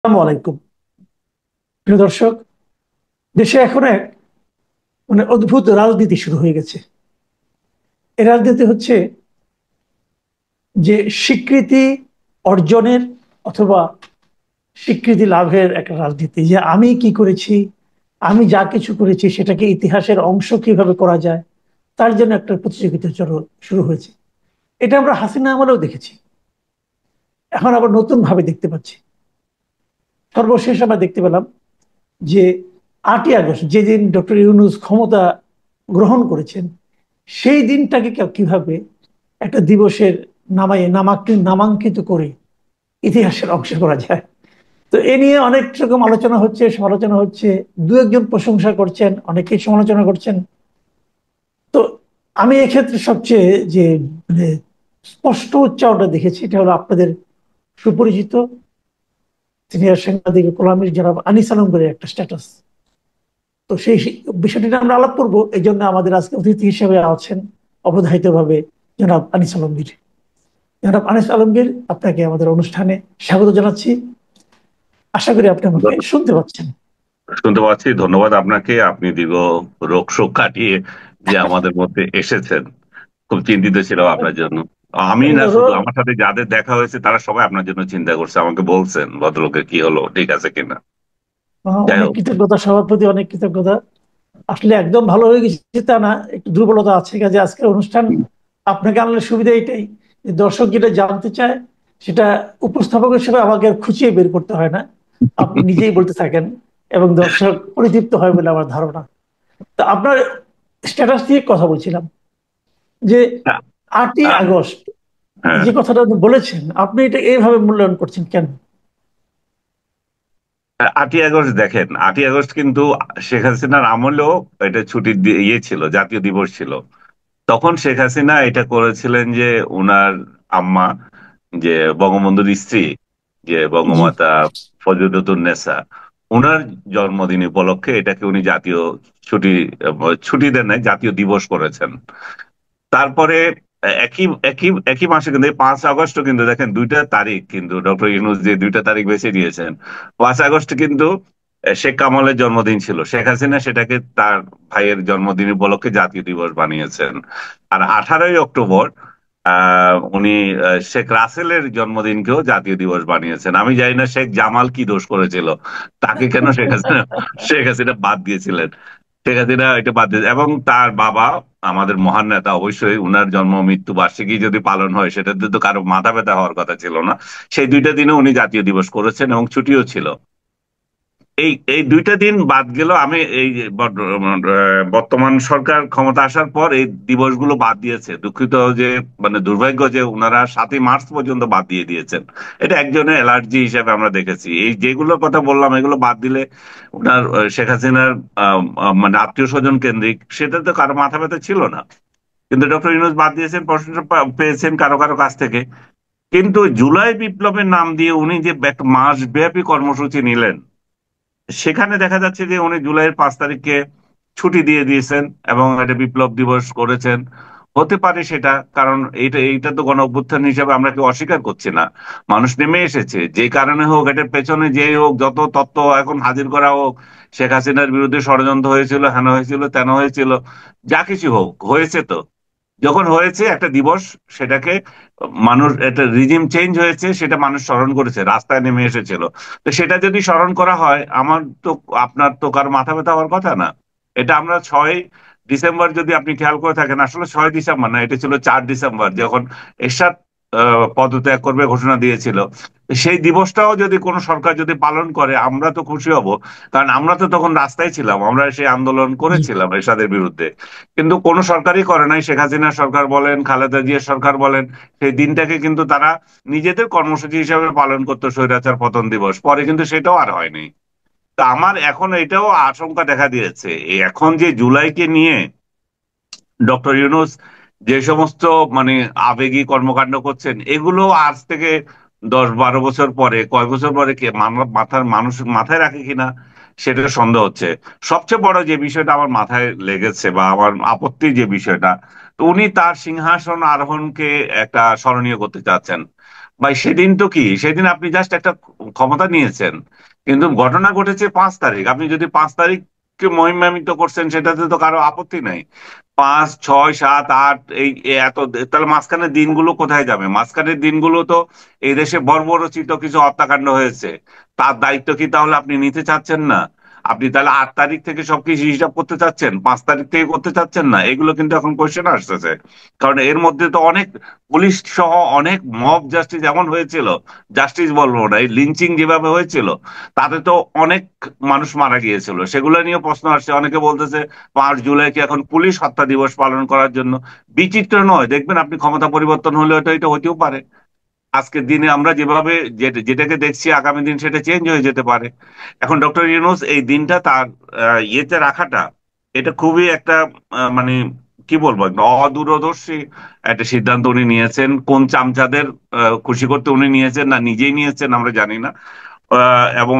আসসালামু আলাইকুম। প্রিয় দর্শক, দেশে এখন এক অদ্ভুত রাজনীতি শুরু হয়ে গেছে। এই রাজনীতি হচ্ছে যে স্বীকৃতি অর্জনের অথবা স্বীকৃতি লাভের একটা রাজনীতি, যে আমি কি করেছি, আমি যা কিছু করেছি সেটাকে ইতিহাসের অংশ কিভাবে করা যায়, তার জন্য একটা প্রতিযোগিতা শুরু হয়েছে। এটা আমরা হাসিনা আমলেও দেখেছি, এখন আবার নতুন ভাবে দেখতে পাচ্ছি। সর্বশেষ আমরা দেখতে পেলাম যে 8ই আগস্ট, যেদিন ডক্টর ইউনূস ক্ষমতা গ্রহণ করেছেন, সেই দিনটাকে কিভাবে একটা দিবসের নামাঙ্কিত করে ইতিহাসের অংশ করা যায়। তো এ নিয়ে অনেক রকম আলোচনা হচ্ছে, সমালোচনা হচ্ছে। দু একজন প্রশংসা করছেন, অনেকেই সমালোচনা করছেন। তো আমি এক্ষেত্রে সবচেয়ে যে মানে স্পষ্ট উচ্চারণটা দেখেছি, এটা হলো আপনাদের সুপরিচিত সিনিয়র সাংবাদিক কলামিস্ট জনাব আনিস আলমগীরের একটা স্ট্যাটাস। তো সেই বিষয়টি নিয়ে আমরা আলাপ করবো, এই জন্য আমাদের আজকে অতিথি হিসেবে আছেন অবধারিত ভাবে জনাব আনিস আলমগীর। জনাব আনিস আলমগীর, আপনাকে আমাদের অনুষ্ঠানে স্বাগত জানাচ্ছি। আশা করি আপনি আমাকে শুনতে পাচ্ছেন। শুনতে পাচ্ছি। ধন্যবাদ আপনাকে। আপনি দীর্ঘ রোগ শোক কাটিয়ে যে আমাদের মধ্যে এসেছেন, খুব চিন্তিত ছিলাম আপনার জন্য। আমি না, শুধু রোগ আমার সাথে যাদের দেখা হয়েছে তারা সবাই আপনার জন্য চিন্তা করছে, আমাকে বলছেন ভদ্রলোকের কি হলো, ঠিক আছে কিনা। যাই অনেক হোক। কৃতজ্ঞতা, সবার প্রতি অনেক কৃতজ্ঞতা। আসলে একদম ভালো হয়ে গেছে তা না, একটু দুর্বলতা আছে। কাজে আজকের অনুষ্ঠান আপনাকে আনলে সুবিধা এটাই যে দর্শক যেটা জানতে চায় সেটা উপস্থাপক হিসেবে আমাকে আর খুঁচিয়ে বের করতে হয় না, আপনি নিজেই বলতে থাকেন এবং দর্শক পরিতৃপ্ত হয় বলে আমার ধারণা। তা আপনার স্ট্যাটাস নিয়ে কথা বলছিলাম যে আটই আহ, আগস্ট হ্যাঁ। যে কথাটা আপনি বলেছেন, আপনি এটা এইভাবে মূল্যায়ন করছেন কেন? 8ই আগস্ট দেখেন, 8ই আগস্ট কিন্তু শেখ হাসিনার আমলেও এটা ছুটির ইয়ে ছিল, জাতীয় দিবস ছিল। তখন শেখ হাসিনা এটা করেছিলেন যে উনার আম্মা, যে বঙ্গবন্ধুর স্ত্রী, যে জি। বঙ্গমাতা ফজিলাতুন্নেসা, উনার জন্মদিন উপলক্ষে এটাকে উনি জাতীয় ছুটি, ছুটি দেন নাই, জাতীয় দিবস করেছেন। তারপরে একই একই একই মাসে কিন্তু 5 আগস্টও কিন্তু দেখেন, দুইটা তারিখ কিন্তু ডক্টর ইউনূস যে দুইটা তারিখ বেছে দিয়েছেন। 5 আগস্ট কিন্তু শেখ কামালের জন্মদিন ছিল, শেখ হাসিনা সেটাকে তার ভাইয়ের জন্মদিন উপলক্ষে জাতীয় দিবস বানিয়েছেন। আর 18ই অক্টোবর উনি শেখ রাসেলের জন্মদিনকেও জাতীয় দিবস বানিয়েছেন। আমি জানি না শেখ জামাল কি দোষ করেছিল, তাকে কেন শেখ হাসিনা বাদ দিয়েছিলেন। শেখ হাসিনা এটা বাদ দিয়ে, এবং তার বাবা আমাদের মহান নেতা, অবশ্যই উনার জন্ম মৃত্যু বার্ষিকী যদি পালন হয় সেটাতে তো কারো মাথা ব্যথা হওয়ার কথা ছিল না। সেই দুইটা দিনে উনি জাতীয় দিবস করেছেন এবং ছুটিও ছিল। এই এই দুইটা দিন বাদ গেল। আমি এই যে বর্তমান সরকার ক্ষমতা আসার পর এই দিবসগুলো বাদ দিয়েছে। দুঃখিত যে, মানে দুর্ভাগ্য যে উনারা 7ই মার্চ পর্যন্ত বাদ দিয়ে দিয়েছেন। এটা একজনের অ্যালার্জি হিসেবে আমরা দেখেছি। এই যেগুলোর কথা বললাম এগুলো বাদ দিলে উনার শেখ হাসিনার মানে আত্মীয় স্বজন কেন্দ্রিক সেটা তো কারো মাথা ব্যথা ছিল না। কিন্তু ডক্টর ইউনূস বাদ দিয়েছেন, প্রশংসা পেয়েছেন কারো কারো কাছ থেকে। কিন্তু জুলাই বিপ্লবের নাম দিয়ে উনি যে একটা মাস ব্যাপী কর্মসূচি নিলেন, সেখানে দেখা যাচ্ছে যে উনি জুলাইয়ের 5 তারিখকে ছুটি দিয়ে দিয়েছেন এবং এটা বিপ্লব দিবস করেছেন। হতে পারে সেটা, কারণ এইটা তো গণ অভ্যুত্থান হিসেবে আমরা কেউ অস্বীকার করছি না। মানুষ নেমে এসেছে যে কারণে হোক, এটার পেছনে যেই হোক, যত তত্ত্ব এখন হাজির করা হোক, শেখ হাসিনার বিরুদ্ধে ষড়যন্ত্র হয়েছিল, হেন হয়েছিল, তেন হয়েছিল, যা কিছু হোক হয়েছে। তো যখন হয়েছে একটা দিবস, সেটাকে মানুষ, একটা রিজিম চেঞ্জ হয়েছে, সেটা মানুষ স্মরণ করেছে, রাস্তায় নেমে এসেছিল। তো সেটা যদি স্মরণ করা হয়, আমার তো, আপনার তো কারো মাথা ব্যথা হওয়ার কথা না। এটা আমরা 6ই ডিসেম্বর, যদি আপনি খেয়াল করে থাকেন, আসলে 6ই ডিসেম্বর না, এটা ছিল 4 ডিসেম্বর, যখন এরশাদ পদত্যাগ করবে ঘোষণা দিয়েছিল। সেই দিবসটাও যদি কোনো সরকার যদি পালন করে, আমরা তো খুশি হব। কারণ আমরা তো তখন রাস্তায় ছিলাম, আমরা সেই আন্দোলন জি। করেছিলাম এরশাদের বিরুদ্ধে। কিন্তু কোনো সরকারই করে নাই, শেখ হাসিনা সরকার বলেন, খালেদা জিয়ার সরকার বলেন, সেই দিনটাকে কিন্তু তারা নিজেদের কর্মসূচি হিসাবে পালন করতো, স্বৈরাচার পতন দিবস। পরে কিন্তু সেটাও আর হয়নি। তা আমার এখন এটাও আশঙ্কা দেখা দিয়েছে, এই এখন যে জুলাইকে নিয়ে ডক্টর ইউনূস যে সমস্ত মানে আবেগী কর্মকাণ্ড করছেন, এগুলো আজ থেকে 10-12 বছর পরে, কয় বছর পরে কে মানুষ মাথায় রাখে কিনা সেটা সন্দেহ হচ্ছে। সবচেয়ে বড় যে বিষয়টা আমার মাথায় লেগেছে বা আমার আপত্তির যে বিষয়টা, তো উনি তার সিংহাসন আরোহণকে একটা স্মরণীয় করতে চাচ্ছেন। ভাই সেদিন তো কি, সেদিন আপনি জাস্ট একটা ক্ষমতা নিয়েছেন, কিন্তু ঘটনা ঘটেছে 5 তারিখ। আপনি যদি 5 তারিখকে মহিমান্বিত করছেন সেটাতে তো কারো আপত্তি নাই। 5, 6, 7, 8 এত, তাহলে মাঝখানের দিনগুলো কোথায় যাবে? মাঝখানের দিনগুলো তো এই দেশে বর্বরচিত কিছু হত্যাকাণ্ড হয়েছে, তার দায়িত্ব কি তাহলে আপনি নিতে চাচ্ছেন না? আপনি তাহলে 8 তারিখ থেকে সবকিছু হিসাব করতে চাচ্ছেন, 5 তারিখ থেকে করতে চাচ্ছেন না? এগুলো কিন্তু এখন কোয়েশ্চেন আসতেছে। কারণ এর মধ্যে তো অনেক পুলিশ সহ অনেক মব জাস্টিস এমন হয়েছিল, জাস্টিস বলবো না, এই লিঞ্চিং যেভাবে হয়েছিল তাতে তো অনেক মানুষ মারা গিয়েছিল, সেগুলো নিয়ে প্রশ্ন আসছে। অনেকে বলতেছে 5 জুলাই কি এখন পুলিশ হত্যা দিবস পালন করার জন্য? বিচিত্র নয়, দেখবেন আপনি ক্ষমতা পরিবর্তন হলে হয়তো এটা হতেও পারে। আজকের দিনে আমরা যেভাবে যেটাকে দেখছি, আগামী দিন সেটা চেঞ্জ হয়ে যেতে পারে। এখন ডক্টর ইউনূস এই দিনটা তার ইয়েতে রাখাটা, এটা খুবই একটা মানে কি বলবো, একটা অদূরদর্শী একটা সিদ্ধান্ত উনি নিয়েছেন। কোন চামচাদের খুশি করতে উনি নিয়েছেন, না নিজেই নিয়েছেন আমরা জানি না। এবং